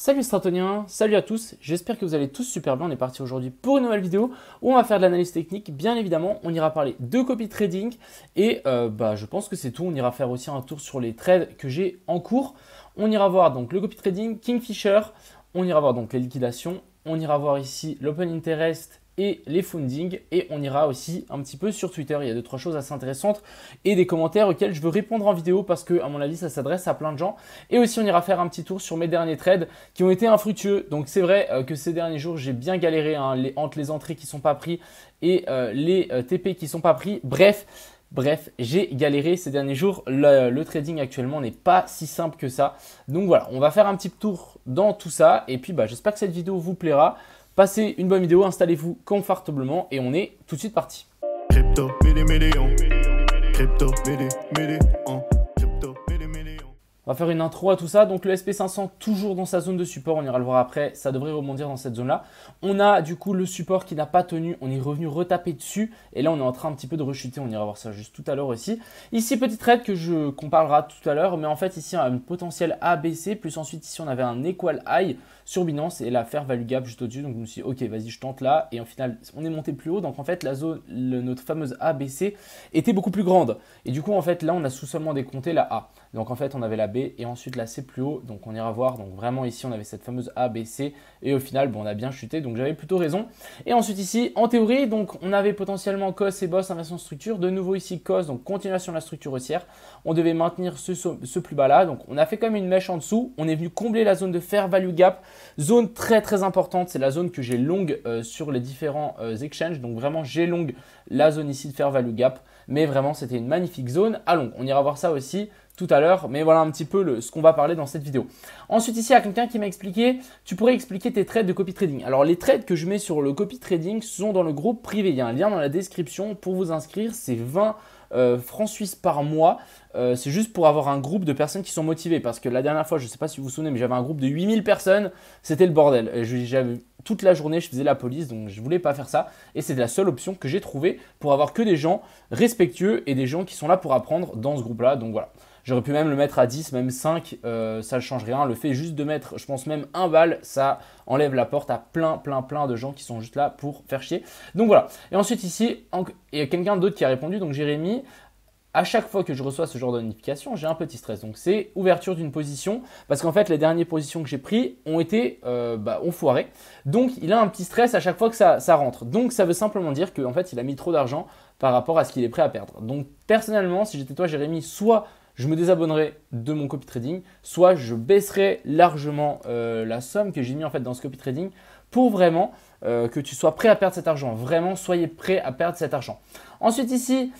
Salut Stratoniens, salut à tous, j'espère que vous allez tous super bien. On est parti aujourd'hui pour une nouvelle vidéo où on va faire de l'analyse technique. Bien évidemment, on ira parler de copy trading et je pense que c'est tout. On ira faire aussi un tour sur les trades que j'ai en cours. On ira voir donc le copy trading, Kingfisher, on ira voir donc les liquidations, on ira voir ici l'open interest et les funding, et on ira aussi un petit peu sur Twitter. Il y a 2-3 choses assez intéressantes et des commentaires auxquels je veux répondre en vidéo parce que à mon avis ça s'adresse à plein de gens. Et aussi on ira faire un petit tour sur mes derniers trades qui ont été infructueux. Donc c'est vrai que ces derniers jours j'ai bien galéré entre les entrées qui ne sont pas pris et les TP qui ne sont pas pris. Bref, j'ai galéré ces derniers jours. Le trading actuellement n'est pas si simple que ça. Donc voilà, on va faire un petit tour dans tout ça. Et puis j'espère que cette vidéo vous plaira. Passez une bonne vidéo, installez-vous confortablement et on est tout de suite parti. Crypto, on va faire une intro à tout ça. Donc le SP500 toujours dans sa zone de support, on ira le voir après, ça devrait rebondir dans cette zone-là. On a du coup le support qui n'a pas tenu, on est revenu retaper dessus et là on est en train un petit peu de rechuter, on ira voir ça juste tout à l'heure aussi. Ici petit trade qu'on parlera tout à l'heure, mais en fait ici on a une potentielle ABC, plus ensuite ici on avait un equal high sur Binance et la fair value gap juste au-dessus. Donc je me suis dit ok vas-y je tente là et au final on est monté plus haut. Donc en fait la zone, notre fameuse ABC était beaucoup plus grande et du coup en fait là on a seulement décompté la A. Donc en fait on avait la B et ensuite la C plus haut, donc on ira voir. Donc vraiment ici on avait cette fameuse A, B, C et au final on a bien chuté, donc j'avais plutôt raison. Et ensuite ici en théorie donc on avait potentiellement COS et BOSS inversion de structure, de nouveau ici COS, donc continuation de la structure haussière. On devait maintenir ce plus bas là, donc on a fait comme une mèche en dessous, on est venu combler la zone de fair value gap, zone très importante, c'est la zone que j'ai longue sur les différents exchanges, donc vraiment j'ai longue la zone ici de fair value gap, mais vraiment c'était une magnifique zone à long. On ira voir ça aussi tout à l'heure, mais voilà un petit peu ce qu'on va parler dans cette vidéo. Ensuite ici, il y a quelqu'un qui m'a expliqué, tu pourrais expliquer tes trades de copy trading. Alors les trades que je mets sur le copy trading sont dans le groupe privé, il y a un lien dans la description pour vous inscrire, c'est 20 francs suisses par mois. C'est juste pour avoir un groupe de personnes qui sont motivées, parce que la dernière fois, je ne sais pas si vous vous souvenez, mais j'avais un groupe de 8000 personnes, c'était le bordel. J'avais toute la journée, je faisais la police, donc je ne voulais pas faire ça. Et c'est la seule option que j'ai trouvée pour avoir que des gens respectueux et des gens qui sont là pour apprendre dans ce groupe-là. Donc voilà. J'aurais pu même le mettre à 10, même 5, ça ne change rien. Le fait juste de mettre, je pense même un bal, ça enlève la porte à plein de gens qui sont juste là pour faire chier. Donc voilà. Et ensuite ici, il y a quelqu'un d'autre qui a répondu, donc Jérémy. À chaque fois que je reçois ce genre de notification, j'ai un petit stress. Donc c'est ouverture d'une position parce qu'en fait les dernières positions que j'ai prises ont foiré. Donc il a un petit stress à chaque fois que ça rentre. Donc ça veut simplement dire qu'en fait il a mis trop d'argent par rapport à ce qu'il est prêt à perdre. Donc personnellement, si j'étais toi Jérémy, soit je me désabonnerai de mon copy trading, soit je baisserai largement la somme que j'ai mis en fait dans ce copy trading pour vraiment que tu sois prêt à perdre cet argent. Vraiment, soyez prêt à perdre cet argent. Ensuite ici,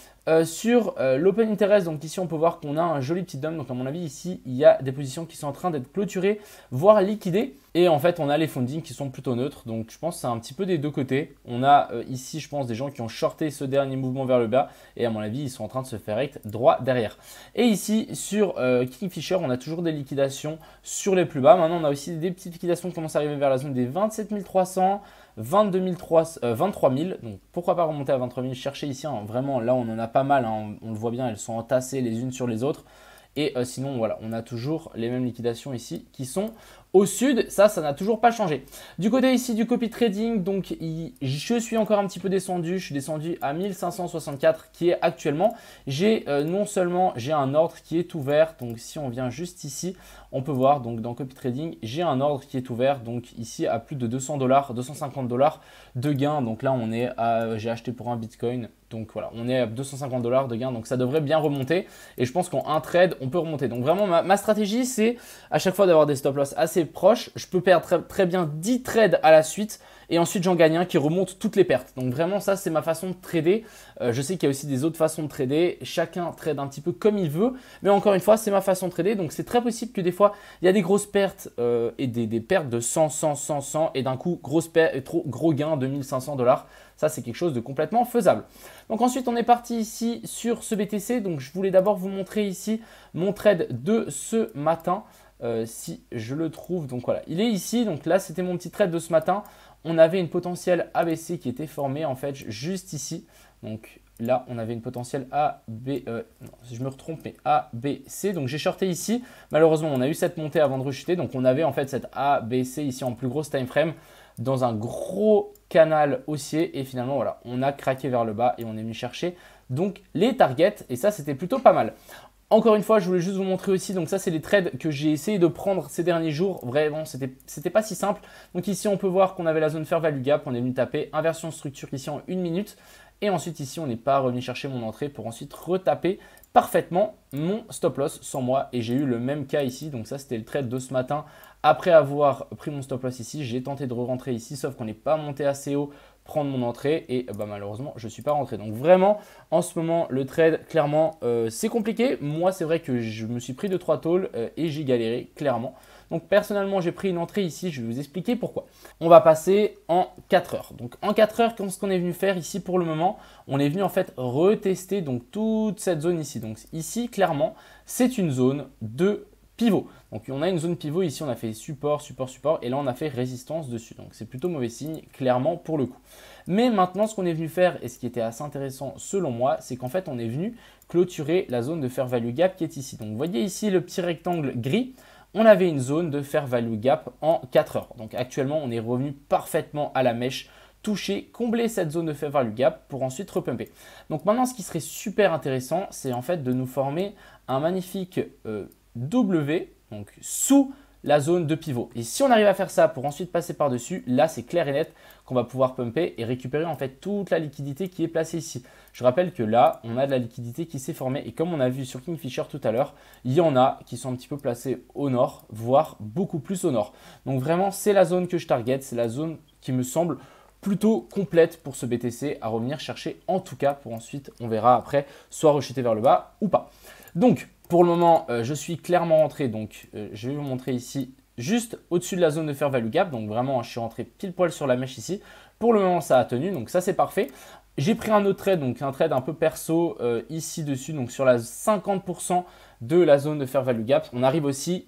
sur l'open interest, donc ici on peut voir qu'on a un joli petit dump. Donc à mon avis ici, il y a des positions qui sont en train d'être clôturées, voire liquidées. Et en fait, on a les funding qui sont plutôt neutres. Donc je pense que c'est un petit peu des deux côtés. On a ici, je pense, des gens qui ont shorté ce dernier mouvement vers le bas. Et à mon avis, ils sont en train de se faire droit derrière. Et ici, sur Kingfisher, on a toujours des liquidations sur les plus bas. Maintenant, on a aussi des petites liquidations qui commencent à arriver vers la zone des 27 300. 23 000, donc pourquoi pas remonter à 23 000, chercher ici, hein, vraiment là on en a pas mal, hein, on le voit bien, elles sont entassées les unes sur les autres. Et sinon, voilà, on a toujours les mêmes liquidations ici qui sont au sud. Ça n'a toujours pas changé. Du côté ici du copy trading, donc je suis encore un petit peu descendu. Je suis descendu à 1564 qui est actuellement. J'ai non seulement j'ai un ordre qui est ouvert. Donc si on vient juste ici, on peut voir donc dans copy trading, j'ai un ordre qui est ouvert. Donc ici à plus de 200 $, 250 $ de gain. Donc là, on est à, j'ai acheté pour un Bitcoin. Donc voilà, on est à 250 $ de gain, donc ça devrait bien remonter. Et je pense qu'en un trade, on peut remonter. Donc vraiment, ma stratégie, c'est à chaque fois d'avoir des stop loss assez proches. Je peux perdre très bien 10 trades à la suite. Et ensuite, j'en gagne un qui remonte toutes les pertes. Donc vraiment, ça, c'est ma façon de trader. Je sais qu'il y a aussi des autres façons de trader. Chacun trade un petit peu comme il veut. Mais encore une fois, c'est ma façon de trader. Donc c'est très possible que des fois, il y a des grosses pertes et des pertes de 100 et d'un coup, gros gain de 1500 $. Ça, c'est quelque chose de complètement faisable. Donc ensuite, on est parti ici sur ce BTC. Donc je voulais d'abord vous montrer ici mon trade de ce matin. Si je le trouve, donc voilà, il est ici. Donc là, c'était mon petit trade de ce matin. On avait une potentielle ABC qui était formée en fait juste ici. Donc là, on avait une potentielle A, B, non, si je me retrompe, mais A, B, C. Donc j'ai shorté ici. Malheureusement, on a eu cette montée avant de rechuter. Donc on avait en fait cette A, B, C ici en plus grosse time frame dans un gros canal haussier. Et finalement, voilà, on a craqué vers le bas et on est venu chercher donc les targets. Et ça, c'était plutôt pas mal. Encore une fois, je voulais juste vous montrer aussi, donc ça c'est les trades que j'ai essayé de prendre ces derniers jours. Vraiment, c'était pas si simple. Donc ici, on peut voir qu'on avait la zone Fair Value Gap. On est venu taper inversion structure ici en 1 minute. Et ensuite ici, on n'est pas revenu chercher mon entrée pour ensuite retaper parfaitement mon stop loss sans moi. Et j'ai eu le même cas ici. Donc ça, c'était le trade de ce matin. Après avoir pris mon stop loss ici, j'ai tenté de re-rentrer ici, sauf qu'on n'est pas monté assez haut, prendre mon entrée et malheureusement je ne suis pas rentré. Donc vraiment en ce moment le trade clairement c'est compliqué. Moi c'est vrai que je me suis pris 2-3 talls et j'ai galéré clairement. Donc personnellement j'ai pris une entrée ici, je vais vous expliquer pourquoi. On va passer en 4 heures. Donc en 4 heures, ce qu'on est venu faire ici pour le moment, on est venu en fait retester donc toute cette zone ici. Donc ici clairement c'est une zone de pivot. Donc on a une zone pivot ici, on a fait support, support, support et là on a fait résistance dessus. Donc c'est plutôt mauvais signe clairement pour le coup. Mais maintenant ce qu'on est venu faire et ce qui était assez intéressant selon moi, c'est qu'en fait on est venu clôturer la zone de Fair Value Gap qui est ici. Donc vous voyez ici le petit rectangle gris, on avait une zone de Fair Value Gap en 4 heures. Donc actuellement on est revenu parfaitement à la mèche, toucher, combler cette zone de Fair Value Gap pour ensuite repumper. Donc maintenant ce qui serait super intéressant, c'est en fait de nous former un magnifique W, donc sous la zone de pivot. Et si on arrive à faire ça pour ensuite passer par-dessus, là c'est clair et net qu'on va pouvoir pumper et récupérer en fait toute la liquidité qui est placée ici. Je rappelle que là, on a de la liquidité qui s'est formée et comme on a vu sur Kingfisher tout à l'heure, il y en a qui sont un petit peu placés au nord, voire beaucoup plus au nord. Donc vraiment, c'est la zone que je target, c'est la zone qui me semble plutôt complète pour ce BTC à revenir chercher en tout cas pour ensuite, on verra après, soit rechuter vers le bas ou pas. Donc, pour le moment, je suis clairement rentré. Donc, je vais vous montrer ici, juste au-dessus de la zone de Fair Value Gap. Donc, vraiment, je suis rentré pile poil sur la mèche ici. Pour le moment, ça a tenu. Donc, ça, c'est parfait. J'ai pris un autre trade, donc un trade un peu perso ici dessus. Donc, sur la 50% de la zone de Fair Value Gap.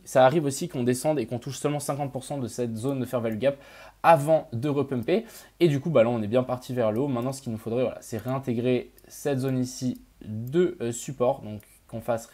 Ça arrive aussi qu'on descende et qu'on touche seulement 50% de cette zone de Fair Value Gap avant de repumper. Et du coup, là, on est bien parti vers le haut. Maintenant, ce qu'il nous faudrait, voilà, c'est réintégrer cette zone ici de support. Donc, qu'on fasse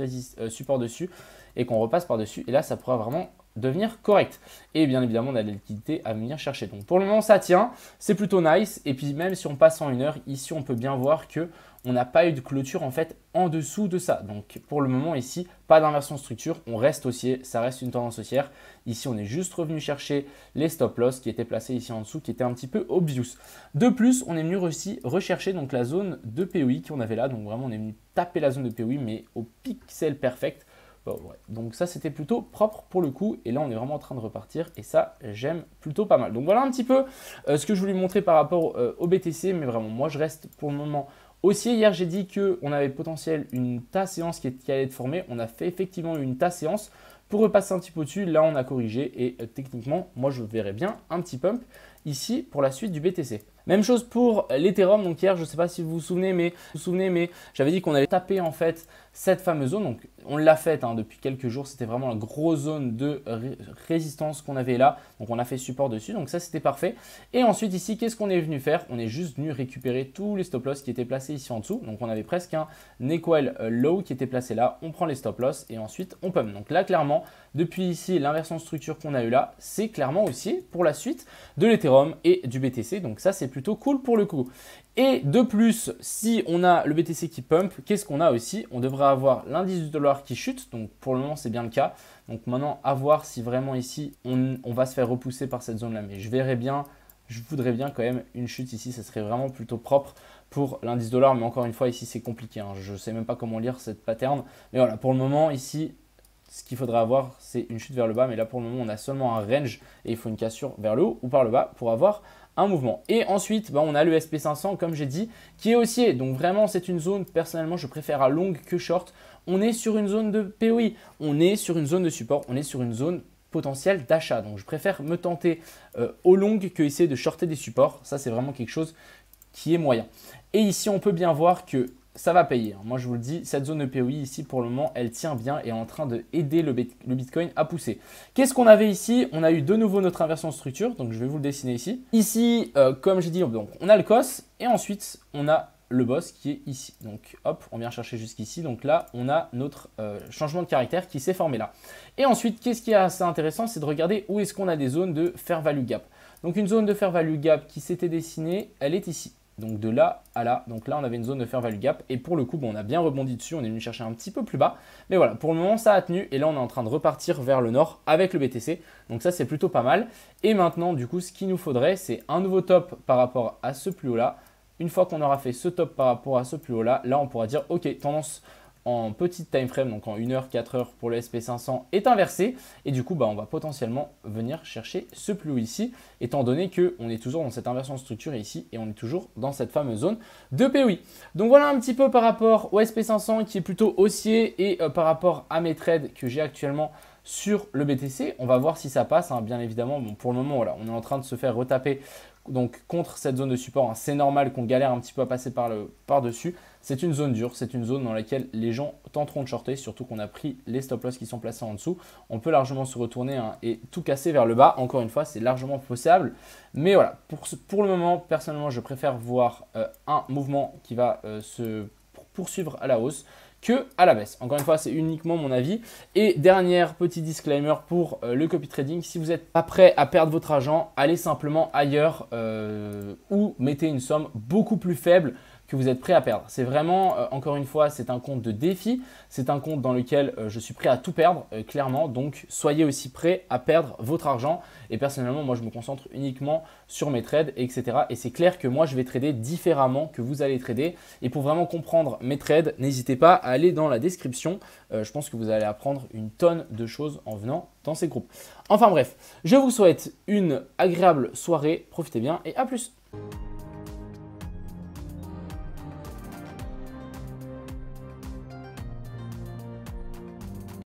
support dessus et qu'on repasse par-dessus. Et là, ça pourra vraiment devenir correct. Et bien évidemment, on a de la liquidité à venir chercher. Donc pour le moment, ça tient. C'est plutôt nice. Et puis même si on passe en 1 heure, ici, on peut bien voir que on n'a pas eu de clôture en fait en dessous de ça. Donc pour le moment ici, pas d'inversion de structure. On reste haussier. Ça reste une tendance haussière. Ici, on est juste revenu chercher les stop loss qui étaient placés ici en dessous, qui étaient un petit peu obvious. De plus, on est venu aussi rechercher donc la zone de POI qu'on avait là. Donc vraiment, on est venu taper la zone de POI, mais au pixel perfect. Bon, ouais. Donc ça, c'était plutôt propre pour le coup. Et là, on est vraiment en train de repartir. Et ça, j'aime plutôt pas mal. Donc voilà un petit peu ce que je voulais montrer par rapport au BTC. Mais vraiment, moi, je reste pour le moment haussier. Hier, j'ai dit qu'on avait potentiel une tasse séance qui allait être formée. On a fait effectivement une tasse séance pour repasser un petit peu au-dessus. Là, on a corrigé. Et techniquement, moi, je verrais bien un petit pump ici pour la suite du BTC. Même chose pour l'Ethereum. Donc hier, je ne sais pas si vous vous souvenez, mais j'avais dit qu'on allait taper en fait cette fameuse zone. Donc on l'a faite depuis quelques jours. C'était vraiment la grosse zone de résistance qu'on avait là. Donc on a fait support dessus. Donc ça, c'était parfait. Et ensuite ici, qu'est-ce qu'on est venu faire? On est juste venu récupérer tous les stop loss qui étaient placés ici en dessous. Donc on avait presque un equal low qui était placé là. On prend les stop loss et ensuite on pump. Donc là, clairement, depuis ici, l'inversion de structure qu'on a eu là, c'est clairement aussi pour la suite de l'Ethereum et du BTC. Donc ça, c'est plutôt cool pour le coup. Et de plus, si on a le BTC qui pump, qu'est-ce qu'on a aussi? On devrait avoir l'indice du dollar qui chute. Donc pour le moment, c'est bien le cas. Donc maintenant, à voir si vraiment ici, on va se faire repousser par cette zone-là. Mais je verrais bien, je voudrais bien quand même une chute ici. Ça serait vraiment plutôt propre pour l'indice dollar. Mais encore une fois, ici, c'est compliqué. Je ne sais même pas comment lire cette pattern. Mais voilà, pour le moment, ici, ce qu'il faudra avoir, c'est une chute vers le bas. Mais là, pour le moment, on a seulement un range et il faut une cassure vers le haut ou par le bas pour avoir un mouvement. Et ensuite, on a le SP500, comme j'ai dit, qui est haussier. Donc vraiment, c'est une zone, personnellement, je préfère à long que short. On est sur une zone de POI, on est sur une zone de support, on est sur une zone potentielle d'achat. Donc je préfère me tenter au long que essayer de shorter des supports. Ça, c'est vraiment quelque chose qui est moyen. Et ici, on peut bien voir que ça va payer. Moi, je vous le dis, cette zone de POI ici, pour le moment, elle tient bien et est en train d'aider le Bitcoin à pousser. Qu'est-ce qu'on avait ici? On a eu de nouveau notre inversion de structure. Donc, je vais vous le dessiner ici. Ici, comme j'ai dit, donc, on a le COS et ensuite, on a le boss qui est ici. Donc hop, on vient chercher jusqu'ici. Donc là, on a notre changement de caractère qui s'est formé là. Et ensuite, qu'est-ce qui est assez intéressant, c'est de regarder où est-ce qu'on a des zones de fair value gap. Donc une zone de fair value gap qui s'était dessinée, elle est ici. Donc de là à là, donc là on avait une zone de fair value gap et pour le coup bon, on a bien rebondi dessus, on est venu chercher un petit peu plus bas. Mais voilà, pour le moment ça a tenu et là on est en train de repartir vers le nord avec le BTC. Donc ça c'est plutôt pas mal. Et maintenant du coup ce qu'il nous faudrait c'est un nouveau top par rapport à ce plus haut là. Une fois qu'on aura fait ce top par rapport à ce plus haut là, là on pourra dire ok, tendance en petite time frame, donc en 1 heure, 4 heures pour le SP500 est inversé. Et du coup, bah, on va potentiellement venir chercher ce plus haut ici, étant donné qu'on est toujours dans cette inversion de structure ici et on est toujours dans cette fameuse zone de POI. Donc voilà un petit peu par rapport au SP500 qui est plutôt haussier et par rapport à mes trades que j'ai actuellement sur le BTC. On va voir si ça passe, hein, bien évidemment. Bon, pour le moment, voilà, on est en train de se faire retaper donc contre cette zone de support. Hein. C'est normal qu'on galère un petit peu à passer par-dessus. C'est une zone dure, c'est une zone dans laquelle les gens tenteront de shorter, surtout qu'on a pris les stop loss qui sont placés en dessous. On peut largement se retourner hein, et tout casser vers le bas. Encore une fois, c'est largement possible. Mais voilà, pour le moment, personnellement, je préfère voir un mouvement qui va se poursuivre à la hausse que à la baisse. Encore une fois, c'est uniquement mon avis. Et dernier petit disclaimer pour le copy trading, si vous n'êtes pas prêt à perdre votre argent, allez simplement ailleurs ou mettez une somme beaucoup plus faible que vous êtes prêt à perdre. C'est vraiment, encore une fois, c'est un compte de défi. C'est un compte dans lequel je suis prêt à tout perdre, clairement. Donc, soyez aussi prêt à perdre votre argent. Et personnellement, moi, je me concentre uniquement sur mes trades, etc. Et c'est clair que moi, je vais trader différemment que vous allez trader. Et pour vraiment comprendre mes trades, n'hésitez pas à aller dans la description. Je pense que vous allez apprendre une tonne de choses en venant dans ces groupes. Enfin bref, je vous souhaite une agréable soirée. Profitez bien et à plus.